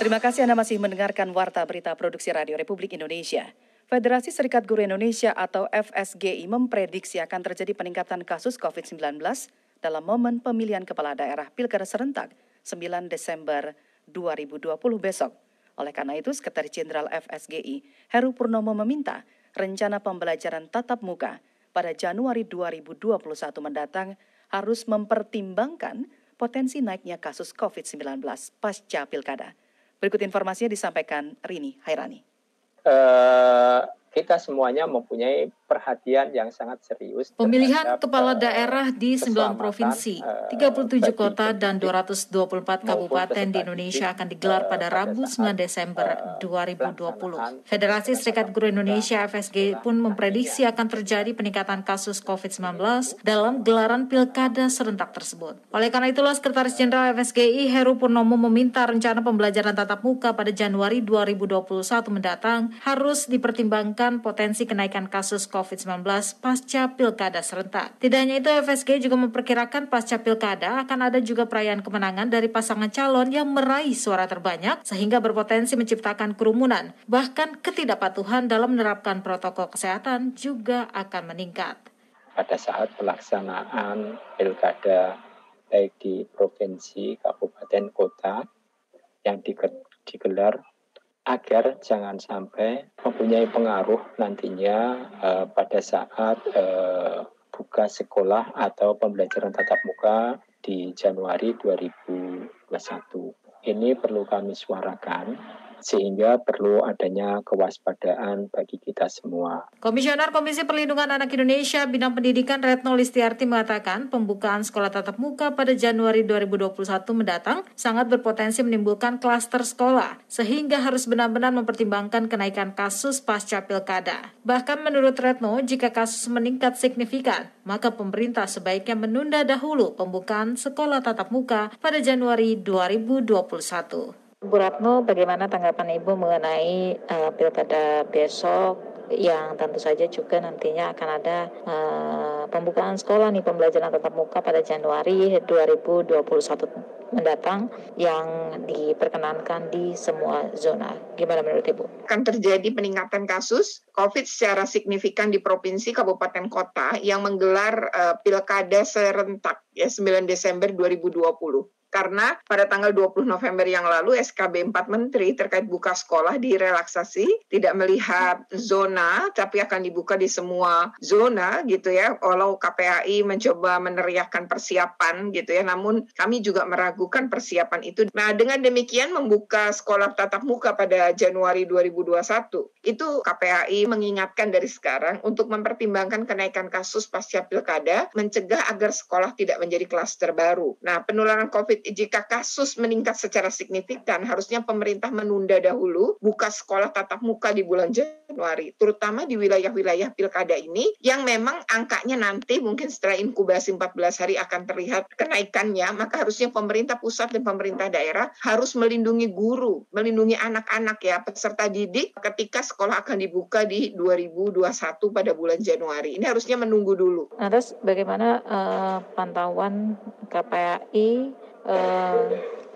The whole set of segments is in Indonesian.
Terima kasih Anda masih mendengarkan Warta Berita Produksi Radio Republik Indonesia. Federasi Serikat Guru Indonesia atau FSGI memprediksi akan terjadi peningkatan kasus COVID-19 dalam momen pemilihan kepala daerah Pilkada serentak 9 Desember 2020 besok. Oleh karena itu, Sekretaris Jenderal FSGI Heru Purnomo meminta rencana pembelajaran tatap muka pada Januari 2021 mendatang harus mempertimbangkan potensi naiknya kasus COVID-19 pasca Pilkada. Berikut informasinya disampaikan Rini Hairani. Kita semuanya mempunyai perhatian yang sangat serius. Pemilihan kepala daerah di 9 provinsi, 37 kota dan 224 kabupaten di Indonesia akan digelar pada Rabu 9 Desember 2020. Federasi Serikat Guru Indonesia FSGI pun memprediksi akan terjadi peningkatan kasus COVID-19 dalam gelaran pilkada serentak tersebut. Oleh karena itulah Sekretaris Jenderal FSGI Heru Purnomo meminta rencana pembelajaran tatap muka pada Januari 2021 mendatang harus dipertimbangkan potensi kenaikan kasus COVID-19 pasca pilkada serentak. Tidak hanya itu, FSG juga memperkirakan pasca pilkada akan ada juga perayaan kemenangan dari pasangan calon yang meraih suara terbanyak sehingga berpotensi menciptakan kerumunan. Bahkan ketidakpatuhan dalam menerapkan protokol kesehatan juga akan meningkat. Pada saat pelaksanaan pilkada baik di provinsi, kabupaten, kota yang digelar agar jangan sampai mempunyai pengaruh nantinya pada saat buka sekolah atau pembelajaran tatap muka di Januari 2021. Ini perlu kami suarakan sehingga perlu adanya kewaspadaan bagi kita semua. Komisioner Komisi Perlindungan Anak Indonesia Bidang Pendidikan Retno Listiarti mengatakan pembukaan sekolah tatap muka pada Januari 2021 mendatang sangat berpotensi menimbulkan klaster sekolah, sehingga harus benar-benar mempertimbangkan kenaikan kasus pasca pilkada. Bahkan menurut Retno, jika kasus meningkat signifikan, maka pemerintah sebaiknya menunda dahulu pembukaan sekolah tatap muka pada Januari 2021. Bu Ratno, bagaimana tanggapan Ibu mengenai pilkada besok yang tentu saja juga nantinya akan ada pembukaan sekolah nih, pembelajaran tatap muka pada Januari 2021 mendatang yang diperkenankan di semua zona. Gimana menurut Ibu? Akan terjadi peningkatan kasus COVID secara signifikan di provinsi, kabupaten, kota yang menggelar pilkada serentak 9 Desember 2020. Karena pada tanggal 20 November yang lalu SKB 4 Menteri terkait buka sekolah direlaksasi, tidak melihat zona, tapi akan dibuka di semua zona gitu ya. Walau KPAI mencoba meneriakkan persiapan gitu ya, namun kami juga meragukan persiapan itu. Nah, dengan demikian membuka sekolah tatap muka pada Januari 2021, itu KPAI mengingatkan dari sekarang untuk mempertimbangkan kenaikan kasus pasca pilkada, mencegah agar sekolah tidak menjadi klaster baru. Nah, penularan COVID jika kasus meningkat secara signifikan, harusnya pemerintah menunda dahulu buka sekolah tatap muka di bulan Januari, terutama di wilayah-wilayah pilkada ini yang memang angkanya nanti mungkin setelah inkubasi 14 hari akan terlihat kenaikannya, maka harusnya pemerintah pusat dan pemerintah daerah harus melindungi guru, melindungi anak-anak ya, peserta didik ketika sekolah akan dibuka di 2021 pada bulan Januari. Ini harusnya menunggu dulu. Nah, terus bagaimana pantauan KPAI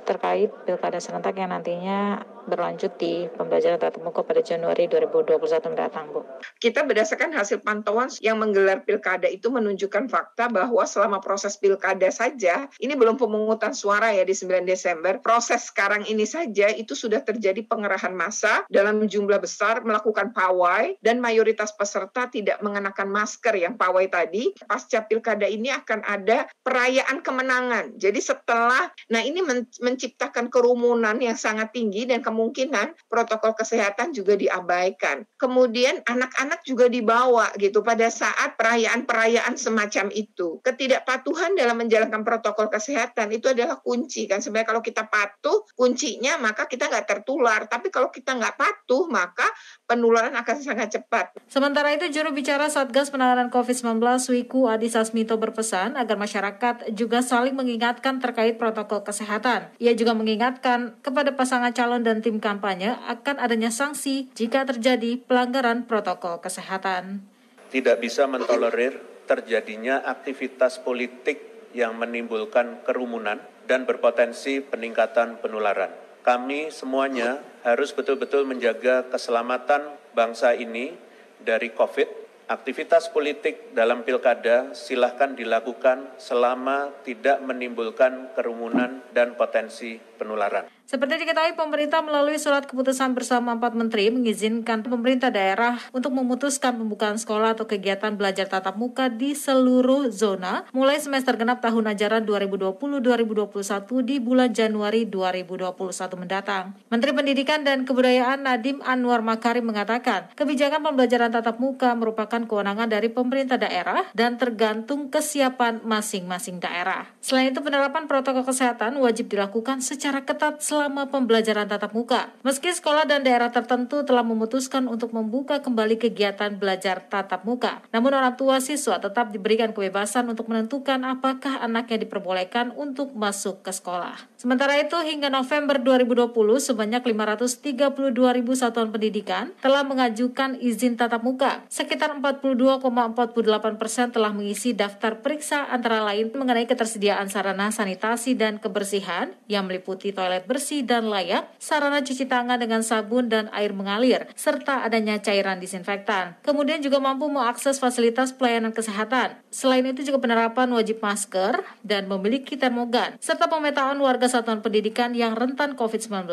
terkait pilkada serentak yang nantinya berlanjut di pembelajaran tatap muka pada Januari 2021 mendatang, Bu? Kita berdasarkan hasil pantauan yang menggelar pilkada itu menunjukkan fakta bahwa selama proses pilkada saja, ini belum pemungutan suara ya di 9 Desember, proses sekarang ini saja itu sudah terjadi pengerahan massa dalam jumlah besar, melakukan pawai, dan mayoritas peserta tidak mengenakan masker yang pawai tadi. Pasca pilkada ini akan ada perayaan kemenangan. Jadi setelah, nah ini menciptakan kerumunan yang sangat tinggi dan kemungkinan protokol kesehatan juga diabaikan. Kemudian anak-anak juga dibawa gitu pada saat perayaan-perayaan semacam itu. Ketidakpatuhan dalam menjalankan protokol kesehatan itu adalah kunci kan. Sebenarnya kalau kita patuh, kuncinya maka kita nggak tertular. Tapi kalau kita nggak patuh, maka penularan akan sangat cepat. Sementara itu, juru bicara Satgas Penanganan COVID-19 Wiku Adhisa Smito berpesan agar masyarakat juga saling mengingatkan terkait protokol kesehatan. Ia juga mengingatkan kepada pasangan calon dan tim kampanye akan adanya sanksi jika terjadi pelanggaran protokol kesehatan. Tidak bisa mentolerir terjadinya aktivitas politik yang menimbulkan kerumunan dan berpotensi peningkatan penularan. kami semuanya harus betul-betul menjaga keselamatan bangsa ini dari COVID. Aktivitas politik dalam pilkada silahkan dilakukan selama tidak menimbulkan kerumunan dan potensi penularan. Seperti diketahui, pemerintah melalui surat keputusan bersama 4 menteri mengizinkan pemerintah daerah untuk memutuskan pembukaan sekolah atau kegiatan belajar tatap muka di seluruh zona mulai semester genap tahun ajaran 2020-2021 di bulan Januari 2021 mendatang. Menteri Pendidikan dan Kebudayaan Nadiem Anwar Makarim mengatakan, kebijakan pembelajaran tatap muka merupakan kewenangan dari pemerintah daerah dan tergantung kesiapan masing-masing daerah. Selain itu, penerapan protokol kesehatan wajib dilakukan secara ketat selama pembelajaran tatap muka. Meski sekolah dan daerah tertentu telah memutuskan untuk membuka kembali kegiatan belajar tatap muka, namun orang tua siswa tetap diberikan kebebasan untuk menentukan apakah anaknya diperbolehkan untuk masuk ke sekolah. Sementara itu, hingga November 2020, sebanyak 532.000 satuan pendidikan telah mengajukan izin tatap muka. Sekitar 42,48% telah mengisi daftar periksa, antara lain mengenai ketersediaan sarana sanitasi dan kebersihan yang meliputi toilet bersih dan layak, sarana cuci tangan dengan sabun dan air mengalir, serta adanya cairan disinfektan. Kemudian juga mampu mengakses fasilitas pelayanan kesehatan. Selain itu juga penerapan wajib masker dan memiliki termogan, serta pemetaan warga satuan pendidikan yang rentan COVID-19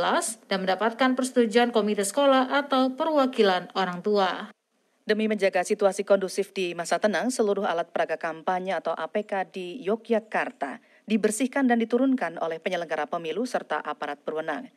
dan mendapatkan persetujuan komite sekolah atau perwakilan orang tua. Demi menjaga situasi kondusif di masa tenang, seluruh alat peraga kampanye atau APK di Yogyakarta dibersihkan dan diturunkan oleh penyelenggara pemilu serta aparat berwenang.